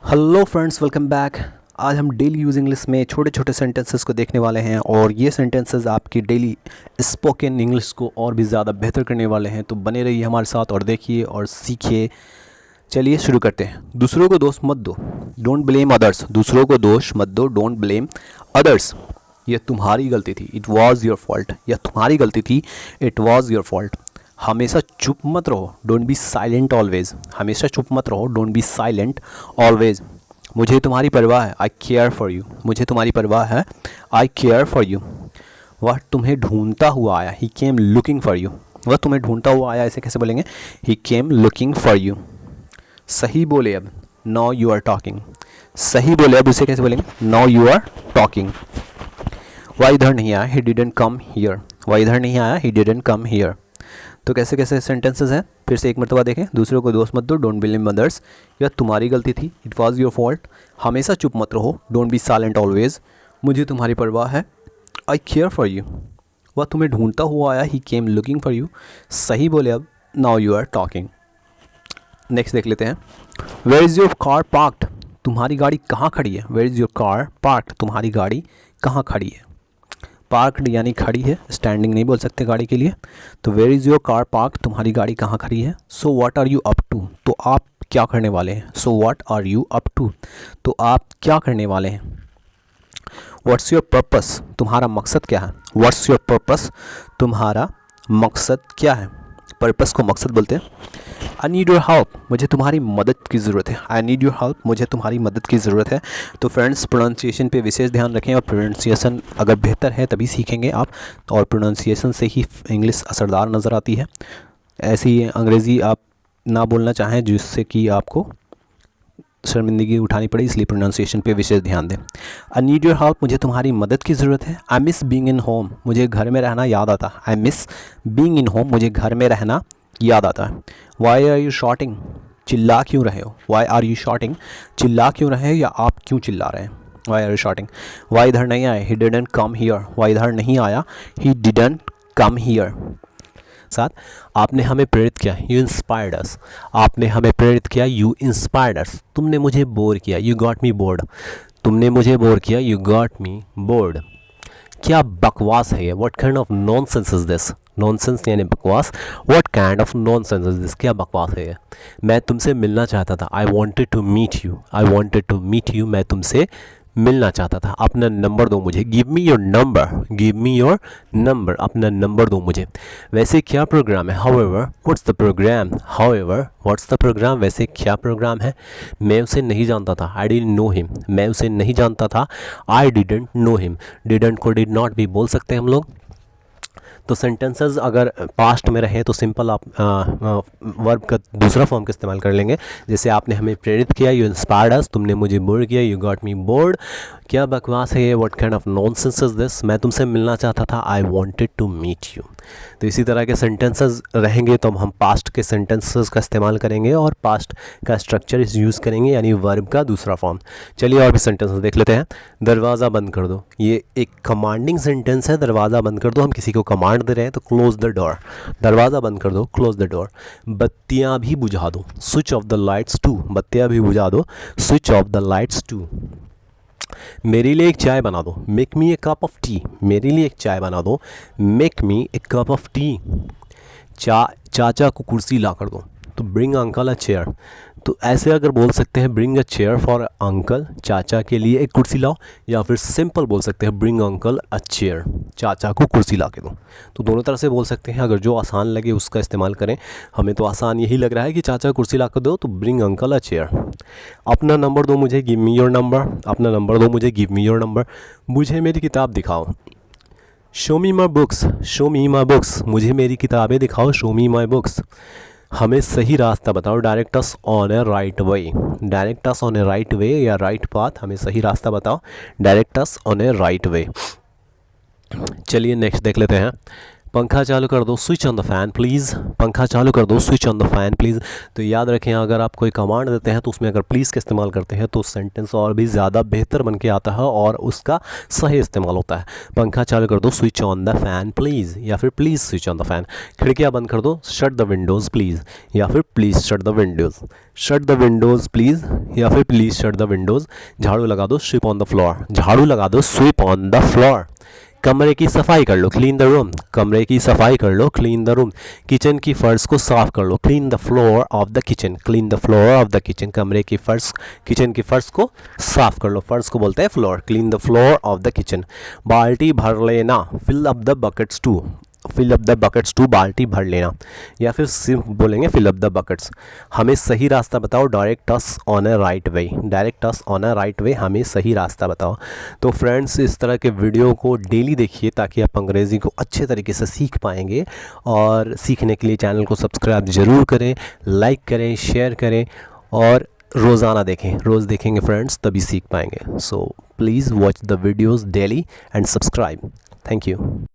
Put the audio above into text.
Hello friends, welcome back. आज हम daily use English में छोटे छोटे सेंटेंसेस को देखने वाले हैं और ये सेंटेंसेस आपकी डेली स्पोकन इंग्लिश को और भी ज़्यादा बेहतर करने वाले हैं। तो बने रहिए हमारे साथ और देखिए और सीखिए। चलिए शुरू करते हैं। दूसरों को दोष मत दो, डोंट ब्लेम अदर्स। दूसरों को दोष मत दो, डोंट ब्लेम अदर्स। ये तुम्हारी गलती थी, इट वॉज़ योर फॉल्ट। यह तुम्हारी गलती थी, इट वॉज़ योर फॉल्ट। हमेशा चुप मत रहो, डोंट बी साइलेंट ऑलवेज। हमेशा चुप मत रहो, डोंट बी साइलेंट ऑलवेज। मुझे तुम्हारी परवाह है, आई केयर फॉर यू। मुझे तुम्हारी परवाह है, आई केयर फॉर यू। वह तुम्हें ढूंढता हुआ आया, he came looking for you. वह तुम्हें ढूंढता हुआ आया, इसे कैसे बोलेंगे? ही केम लुकिंग फॉर यू। सही बोले अब, नाउ यू आर टॉकिंग। सही बोले अब, उसे कैसे बोलेंगे? Now you are talking. वह इधर नहीं आया, ही डिडंट कम हियर। वह इधर नहीं आया, ही डिडंट कम हियर। तो कैसे कैसे सेंटेंसेस हैं, फिर से एक मरतबा देखें। दूसरों को दोष मत दो, डोंट ब्लेम अदर्स। यह तुम्हारी गलती थी, इट वॉज योर फॉल्ट। हमेशा चुप मत रहो, डोंट बी साइलेंट ऑलवेज। मुझे तुम्हारी परवाह है, आई केयर फॉर यू। वह तुम्हें ढूंढता हुआ आया, he came looking for you. सही बोले अब, now you are talking. Next देख लेते हैं। Where is your car parked. तुम्हारी गाड़ी कहाँ खड़ी है? Where is your car parked. तुम्हारी गाड़ी कहाँ खड़ी है? पार्कड यानी खड़ी है, स्टैंडिंग नहीं बोल सकते गाड़ी के लिए। तो where is your car park. तुम्हारी गाड़ी कहाँ खड़ी है? So what are you up to. तो आप क्या करने वाले हैं? So what are you up to. तो आप क्या करने वाले हैं? What's your purpose. तुम्हारा मकसद क्या है? What's your purpose. तुम्हारा मकसद क्या है? पर्पस को मकसद बोलते हैं। I need your help. मुझे तुम्हारी मदद की ज़रूरत है। I need your help. मुझे तुम्हारी मदद की ज़रूरत है। तो फ्रेंड्स, प्रोनाउंसिएशन पे विशेष ध्यान रखें और प्रोनाउंसिएशन अगर बेहतर है तभी सीखेंगे आप, और प्रोनाउंसिएशन से ही इंग्लिश असरदार नज़र आती है। ऐसी अंग्रेज़ी आप ना बोलना चाहें जिससे कि आपको शर्मिंदगी उठानी पड़े, इसलिए प्रोनाउंसिएशन पे विशेष ध्यान दें। I need your help. मुझे तुम्हारी मदद की ज़रूरत है। I miss being in home. मुझे घर में रहना याद आता है। I miss being in home. मुझे घर में रहना याद आता है। Why are you shouting. चिल्ला क्यों रहे हो? Why are you shouting. चिल्ला क्यों रहे हो या आप क्यों चिल्ला रहे हैं? Why are you shouting. Why इधर नहीं आए, he didn't come here. Why इधर नहीं आया, ही डिडंट कम हियर। साथ, आपने हमें प्रेरित किया, यू इंस्पायर्ड अस। आपने हमें प्रेरित किया, यू इंस्पायर्ड अस। तुमने मुझे बोर किया, यू गॉट मी बोर्ड। तुमने मुझे बोर किया, यू गॉट मी बोर्ड। क्या बकवास है ये? What kind of nonsense is this. Nonsense यानी बकवास। What kind of nonsense is this. क्या बकवास है ये? मैं तुमसे मिलना चाहता था, I wanted to meet you. I wanted to meet you. मैं तुमसे मिलना चाहता था। अपना नंबर दो मुझे, give me your number. Give me your number. अपना नंबर दो मुझे। वैसे क्या प्रोग्राम है? However what's the program. However what's the programme. वैसे क्या प्रोग्राम है? मैं उसे नहीं जानता था, आई डिडंट नो हिम। मैं उसे नहीं जानता था, I didn't know him. Didn't को डिड नॉट भी बोल सकते हैं हम लोग। तो सेंटेंसेस अगर पास्ट में रहे तो सिंपल आप वर्ब का दूसरा फॉर्म का इस्तेमाल कर लेंगे। जैसे आपने हमें प्रेरित किया, यू इंस्पायर्ड अस। तुमने मुझे बोर किया, यू गॉट मी बोर्ड। क्या बकवास है ये? What kind of nonsense is this. मैं तुमसे मिलना चाहता था, I wanted to meet you. तो इसी तरह के सेंटेंसेस रहेंगे तो हम पास्ट के सेंटेंसेस का इस्तेमाल करेंगे और पास्ट का स्ट्रक्चर इस यूज़ करेंगे, यानी वर्ब का दूसरा फॉर्म। चलिए और भी सेंटेंसेस देख लेते हैं। दरवाज़ा बंद कर दो। ये एक कमांडिंग सेंटेंस है, दरवाज़ा बंद कर दो। हम किसी को कमांड दे रहे हैं तो क्लोज द डोर। दरवाज़ा बंद कर दो, क्लोज द डोर। बत्तियाँ भी बुझा दो, switch off the lights too. बत्तियाँ भी बुझा दो, switch off the lights too. मेरे लिए एक चाय बना दो, make me a cup of tea. मेरे लिए एक चाय बना दो, make me a cup of tea. चाचा को कुर्सी ला कर दो, तो ब्रिंग अंकल अ चेयर। तो ऐसे अगर बोल सकते हैं bring a chair for uncle, चाचा के लिए एक कुर्सी लाओ, या फिर सिंपल बोल सकते हैं ब्रिंग अंकल अ चेयर, चाचा को कुर्सी ला के दो। तो दोनों तरह से बोल सकते हैं, अगर जो आसान लगे उसका इस्तेमाल करें। हमें तो आसान यही लग रहा है कि चाचा कुर्सी ला कर दो, तो ब्रिंग अंकल अ चेयर। अपना नंबर दो मुझे, गिव मी योर नंबर। अपना नंबर दो मुझे, गिव मी योर नंबर। मुझे मेरी किताब दिखाओ, show me my books. Show me my books. मुझे मेरी किताबें दिखाओ, शो मी माई बुक्स। हमें सही रास्ता बताओ, direct us on A right way. Direct us on A right way या राइट पाथ। हमें सही रास्ता बताओ, direct us on A right way. चलिए नेक्स्ट देख लेते हैं। पंखा चालू कर दो, switch on the fan please. पंखा चालू कर दो, switch on the fan please. तो याद रखें, अगर आप कोई कमांड देते हैं तो उसमें अगर प्लीज़ का इस्तेमाल करते हैं तो सेंटेंस और भी ज़्यादा बेहतर बन के आता है और उसका सही इस्तेमाल होता है। पंखा चालू कर दो, switch on the fan please, या फिर please switch on the fan. खिड़कियाँ बंद कर दो, शट द विंडोज़ प्लीज़, या फिर please shut the Windows. Shut the Windows please, या फिर प्लीज़ शट द विंडोज़। झाड़ू लगा दो, स्वीप ऑन द फ्लोर। झाड़ू लगा दो, स्वीप ऑन द फ्लोर। कमरे की सफाई कर लो, क्लीन द रूम। कमरे की सफाई कर लो, क्लीन द रूम। किचन की फर्श को साफ कर लो, clean the floor of the kitchen. Clean the floor of the kitchen. कमरे की फर्श, किचन की फर्श को साफ कर लो, फर्श को बोलते हैं floor. Clean the floor of the kitchen. बाल्टी भर लेना, fill up the buckets too. Fill up the buckets too, बाल्टी भर लेना, या फिर सिर्फ बोलेंगे फिल अप द बकेट्स। हमें सही रास्ता बताओ, direct us on a right way. Direct us on a right way, हमें सही रास्ता बताओ। तो फ्रेंड्स, इस तरह के वीडियो को डेली देखिए ताकि आप अंग्रेज़ी को अच्छे तरीके से सीख पाएंगे। और सीखने के लिए चैनल को सब्सक्राइब ज़रूर करें, लाइक करें, शेयर करें और रोज़ाना देखें। रोज़ देखेंगे फ्रेंड्स तभी सीख पाएंगे। So please watch the videos daily and subscribe. Thank you.